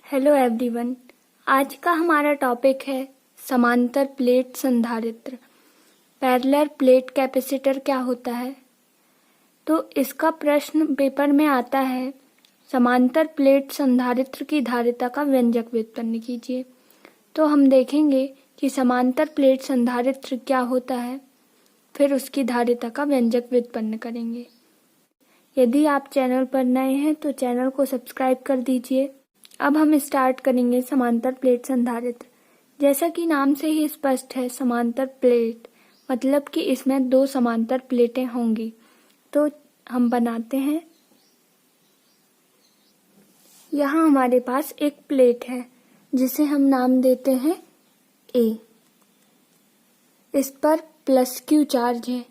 Hello everyone. आज का हमारा टॉपिक है समांतर प्लेट संधारित्र। पैरेलल प्लेट कैपेसिटर क्या होता है? तो इसका प्रश्न पेपर में आता है, समांतर प्लेट संधारित्र की धारिता का व्यंजक व्युत्पन्न कीजिए। तो हम देखेंगे कि समांतर प्लेट संधारित्र क्या होता है, फिर उसकी धारिता का व्यंजक व्युत्पन्न करेंगे। यदि आप चैनल पर नए हैं तो चैनल को सब्सक्राइब कर दीजिए। अब हम स्टार्ट करेंगे समांतर प्लेट संधारित्र। जैसा कि नाम से ही स्पष्ट है, समांतर प्लेट मतलब कि इसमें दो समांतर प्लेटें होंगी। तो हम बनाते हैं। यहाँ हमारे पास एक प्लेट है जिसे हम नाम देते हैं A। इस पर प्लस Q चार्ज है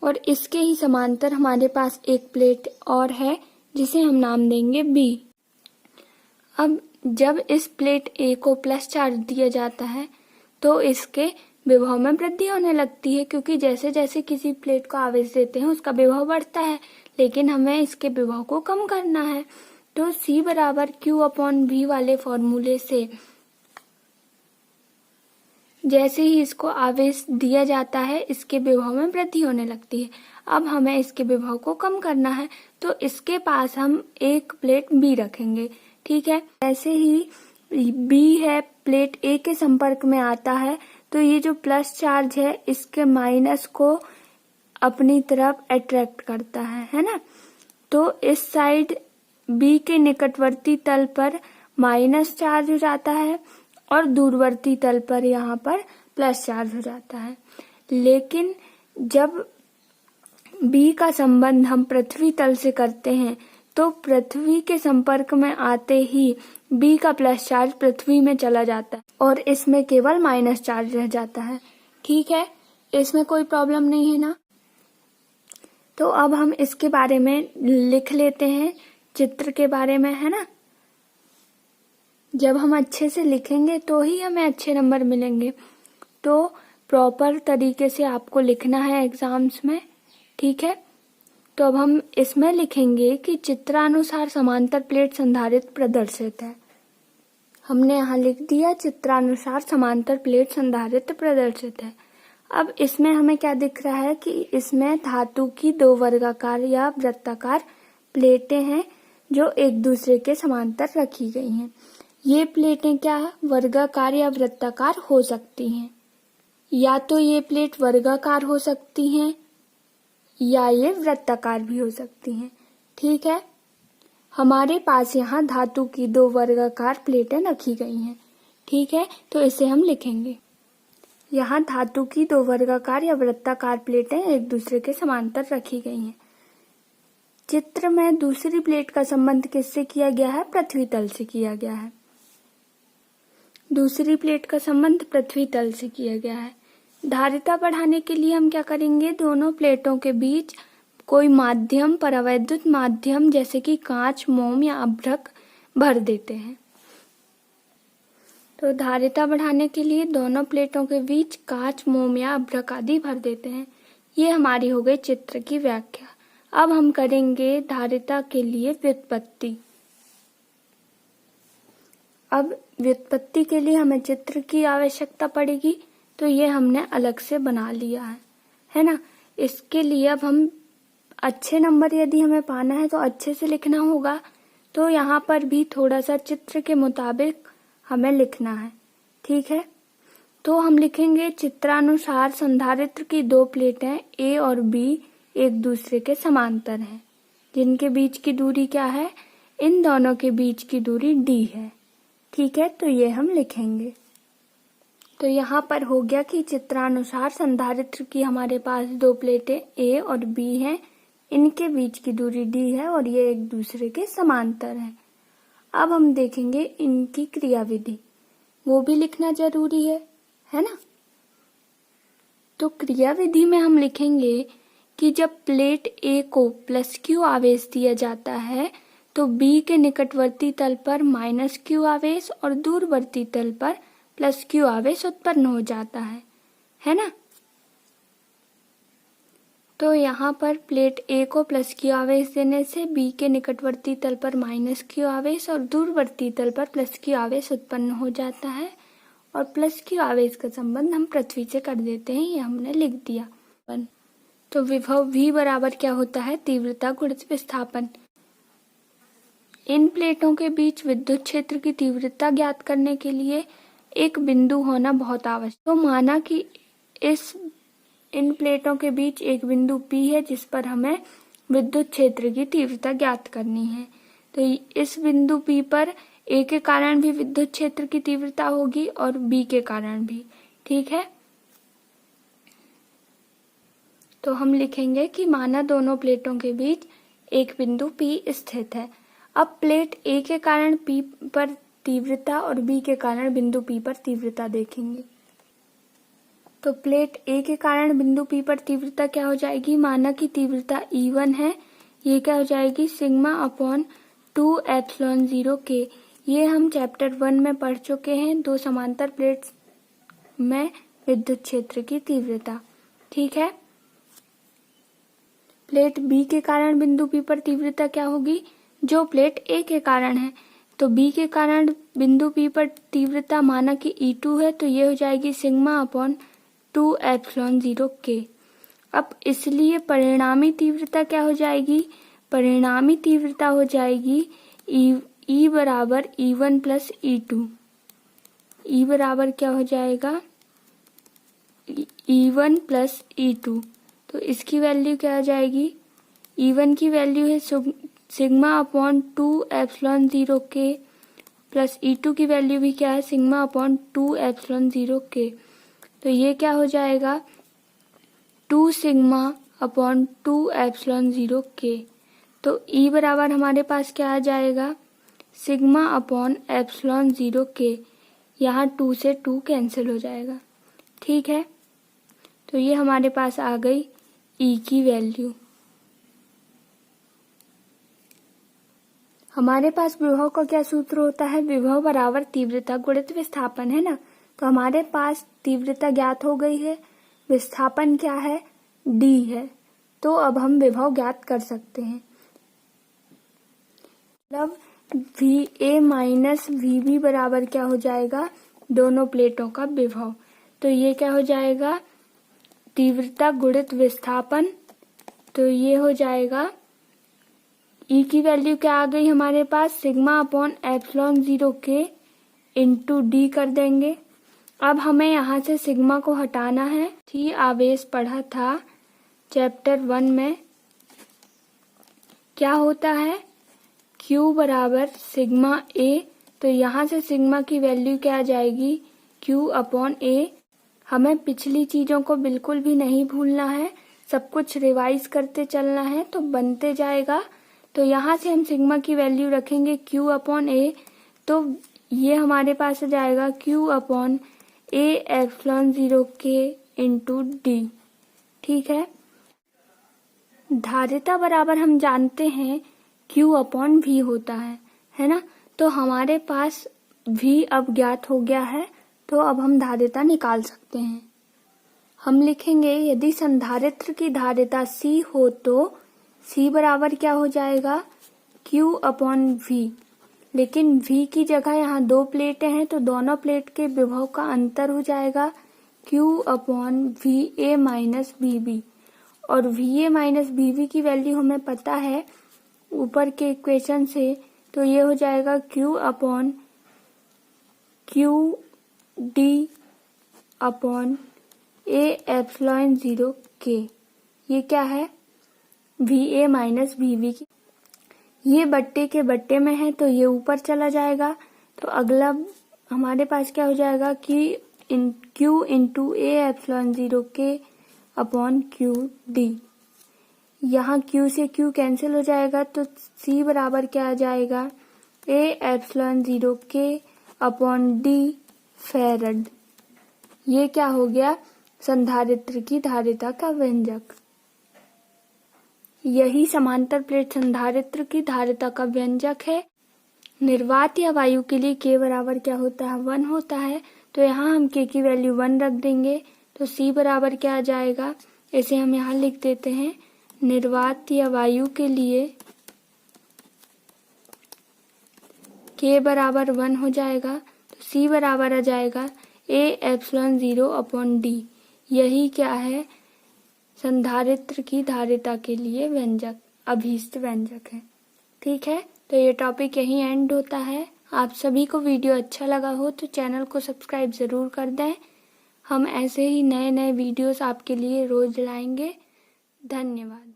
और इसके ही समांतर हमारे पास एक प्लेट और है जिसे हम नाम देंगे B। अब जब इस प्लेट A को प्लस चार्ज दिया जाता है तो इसके विभव में वृद्धि होने लगती है, क्योंकि जैसे जैसे किसी प्लेट को आवेश देते हैं उसका विभव बढ़ता है, लेकिन हमें इसके विभव को कम करना है। तो C बराबर Q/V वाले फॉर्मूले से जैसे ही इसको आवेश दिया जाता है इसके विभव में वृद्धि होने लगती है। अब हमें इसके विभव को कम करना है तो इसके पास हम एक प्लेट B रखेंगे। ठीक है, ऐसे ही B है प्लेट A के संपर्क में आता है तो ये जो प्लस चार्ज है इसके माइनस को अपनी तरफ अट्रैक्ट करता है ना। तो इस साइड B के निकटवर्ती तल पर माइनस चार्ज हो जाता है और दूरवर्ती तल पर यहाँ पर प्लस चार्ज हो जाता है। लेकिन जब B का संबंध हम पृथ्वी तल से करते हैं तो पृथ्वी के संपर्क में आते ही B का प्लस चार्ज पृथ्वी में चला जाता है और इसमें केवल माइनस चार्ज रह जाता है। ठीक है, इसमें कोई प्रॉब्लम नहीं है ना। तो अब हम इसके बारे में लिख लेते हैं, चित्र के बारे में, है ना। जब हम अच्छे से लिखेंगे तो ही हमें अच्छे नंबर मिलेंगे। तो प्रॉपर तरीके से आपको लिखना है एग्जाम्स में। ठीक है, तो अब हम इसमें लिखेंगे कि चित्रानुसार समांतर प्लेट संधारित्र प्रदर्शित है। हमने यहाँ लिख दिया चित्रानुसार समांतर प्लेट संधारित्र प्रदर्शित है। अब इसमें हमें क्या दिख रहा है कि इसमें धातु की दो वर्गाकार या वृत्ताकार प्लेटें हैं जो एक दूसरे के समांतर रखी गई हैं। ये प्लेटें क्या वर्गाकार या वृत्ताकार हो सकती हैं, या तो ये प्लेट वर्गाकार हो सकती हैं या ये वृत्ताकार भी हो सकती हैं। ठीक है, हमारे पास यहाँ धातु की दो वर्गाकार प्लेटें रखी गई हैं। ठीक है, तो इसे हम लिखेंगे। यहाँ धातु की दो वर्गाकार या वृत्ताकार प्लेटें एक दूसरे के समांतर रखी गई हैं। चित्र में दूसरी प्लेट का संबंध किससे किया गया है? पृथ्वी तल से किया गया है। दूसरी प्लेट का संबंध पृथ्वी तल से किया गया है। धारिता बढ़ाने के लिए हम क्या करेंगे? दोनों प्लेटों के बीच कोई माध्यम, परावैद्युत माध्यम जैसे कि कांच, मोम या अभ्रक भर देते हैं। तो धारिता बढ़ाने के लिए दोनों प्लेटों के बीच कांच, मोम या अभ्रक आदि भर देते हैं। ये हमारी हो गई चित्र की व्याख्या। अब हम करेंगे धारिता के लिए व्युत्पत्ति। अब व्युत्पत्ति के लिए हमें चित्र की आवश्यकता पड़ेगी, तो ये हमने अलग से बना लिया है ना। इसके लिए अब हम अच्छे नंबर यदि हमें पाना है तो अच्छे से लिखना होगा। तो यहाँ पर भी थोड़ा सा चित्र के मुताबिक हमें लिखना है। ठीक है, तो हम लिखेंगे चित्रानुसार संधारित्र की दो प्लेटें A और B एक दूसरे के समांतर हैं, जिनके बीच की दूरी क्या है? इन दोनों के बीच की दूरी D है। ठीक है, तो ये हम लिखेंगे। तो यहाँ पर हो गया कि चित्रानुसार संधारित्र की हमारे पास दो प्लेटें A और B हैं, इनके बीच की दूरी D है और ये एक दूसरे के समांतर हैं। अब हम देखेंगे इनकी क्रियाविधि, वो भी लिखना जरूरी है ना। तो क्रियाविधि में हम लिखेंगे कि जब प्लेट A को प्लस Q आवेश दिया जाता है तो B के निकटवर्ती तल पर माइनस Q आवेश और दूरवर्ती तल पर प्लस Q आवेश उत्पन्न हो जाता है ना। तो यहाँ पर प्लेट ए को प्लस क्यू आवेश देने से बी के निकटवर्ती तल पर माइनस क्यू आवेश और दूरवर्ती तल पर प्लस क्यू आवेश उत्पन्न हो जाता है। और प्लस क्यू आवेश का संबंध हम पृथ्वी से कर देते हैं, ये हमने लिख दिया। तो विभव V बराबर क्या होता है, तीव्रता गुणित विस्थापन। इन प्लेटों के बीच विद्युत क्षेत्र की तीव्रता ज्ञात करने के लिए एक बिंदु होना बहुत आवश्यक। तो माना कि इन प्लेटों के बीच एक बिंदु P है जिस पर हमें विद्युत क्षेत्र की तीव्रता ज्ञात करनी है। तो इस बिंदु P पर A के कारण भी विद्युत क्षेत्र की तीव्रता होगी और B के कारण भी, ठीक है। तो हम लिखेंगे कि माना दोनों प्लेटों के बीच एक बिंदु P स्थित है। अब प्लेट A के कारण P पर तीव्रता और B के कारण बिंदु P पर तीव्रता देखेंगे। तो प्लेट A के कारण बिंदु P पर तीव्रता क्या हो जाएगी, माना कि तीव्रता E1 है, ये क्या हो जाएगी सिग्मा अपॉन 2 एप्सिलॉन 0 K। ये हम चैप्टर 1 में पढ़ चुके हैं, दो समांतर प्लेट्स में विद्युत क्षेत्र की तीव्रता, ठीक है। प्लेट B के कारण बिंदु P पर तीव्रता क्या होगी, जो प्लेट A के कारण है। तो B के कारण बिंदु P पर तीव्रता माना कि E2 है, तो ये हो जाएगी सिग्मा अपॉन 2 एप्सिलॉन 0 K। अब इसलिए परिणामी तीव्रता क्या हो जाएगी, परिणामी तीव्रता हो जाएगी E बराबर E1 प्लस E2। E बराबर क्या हो जाएगा, E1 प्लस E2। तो इसकी वैल्यू क्या आ जाएगी, E1 की वैल्यू है sigma upon 2 epsilon 0 K plus E2 की वैल्यू भी क्या है, सिग्मा अपॉन 2 एप्सिलॉन 0 K। तो ये क्या हो जाएगा 2 सिग्मा अपॉन 2 एप्सिलॉन 0 K। तो E बराबर हमारे पास क्या आ जाएगा, सिग्मा अपॉन एप्सिलॉन 0 K। यहाँ 2 से 2 कैंसिल हो जाएगा, ठीक है। तो ये हमारे पास आ गई E की वैल्यू। हमारे पास विभव का क्या सूत्र होता है, विभव बराबर तीव्रता गुणित विस्थापन, है ना। तो हमारे पास तीव्रता ज्ञात हो गई है, विस्थापन क्या है, D है। तो अब हम विभव ज्ञात कर सकते हैं। मतलब VA माइनस VB बराबर क्या हो जाएगा, दोनों प्लेटों का विभव। तो ये क्या हो जाएगा, तीव्रता गुणित विस्थापन। तो ये हो जाएगा E की वैल्यू क्या आ गई हमारे पास, sigma upon epsilon 0 K into D कर देंगे। अब हमें यहाँ से सिग्मा को हटाना है। थी आवेश पढ़ा था चैप्टर 1 में, क्या होता है Q बराबर सिग्मा A। तो यहाँ से सिग्मा की वैल्यू क्या आ जाएगी, Q अपॉन A। हमें पिछली चीजों को बिल्कुल भी नहीं भूलना है, सब कुछ रिवाइज करते चलना है, तो बनते जाएगा। तो यहाँ से हम सिग्मा की वैल्यू रखेंगे Q अपॉन A। तो ये हमारे पास आ जाएगा Q upon A epsilon 0 K into D, ठीक है। धारिता बराबर हम जानते हैं Q अपॉन V होता है ना। तो हमारे पास V अब ज्ञात हो गया है, तो अब हम धारिता निकाल सकते हैं। हम लिखेंगे यदि संधारित्र की धारिता C हो तो C बराबर क्या हो जाएगा, Q अपॉन V। लेकिन V की जगह यहाँ दो प्लेटें हैं, तो दोनों प्लेट के विभव का अंतर हो जाएगा Q upon VA minus VB। और VA माइनस VB की वैल्यू हमें पता है ऊपर के इक्वेशन से, तो ये हो जाएगा Q upon QD upon A epsilon 0 K। ये क्या है, VA माइनस VB की। ये बट्टे के बट्टे में है, तो ये ऊपर चला जाएगा। तो अगला हमारे पास क्या हो जाएगा कि Q into A epsilon 0 K upon QD। यहाँ Q से Q कैंसिल हो जाएगा, तो C बराबर क्या आ जाएगा, A epsilon 0 K upon D farad. ये क्या हो गया, संधारित्र की धारिता का व्यंजक। यही समांतर प्लेट संधारित्र की धारिता का व्यंजक है। निर्वात या वायु के लिए K बराबर क्या होता है, 1 होता है। तो यहाँ हम K की वैल्यू 1 रख देंगे। तो C बराबर क्या आ जाएगा, इसे हम यहाँ लिख देते हैं। निर्वात या वायु के लिए K बराबर 1 हो जाएगा, तो C बराबर आ जाएगा A/0/D। यही क्या है, संधारित्र की धारिता के लिए व्यंजक, अभीष्ट व्यंजक है। ठीक है, तो ये टॉपिक यहीं एंड होता है। आप सभी को वीडियो अच्छा लगा हो तो चैनल को सब्सक्राइब ज़रूर कर दें। हम ऐसे ही नए नए वीडियोस आपके लिए रोज लाएंगे। धन्यवाद।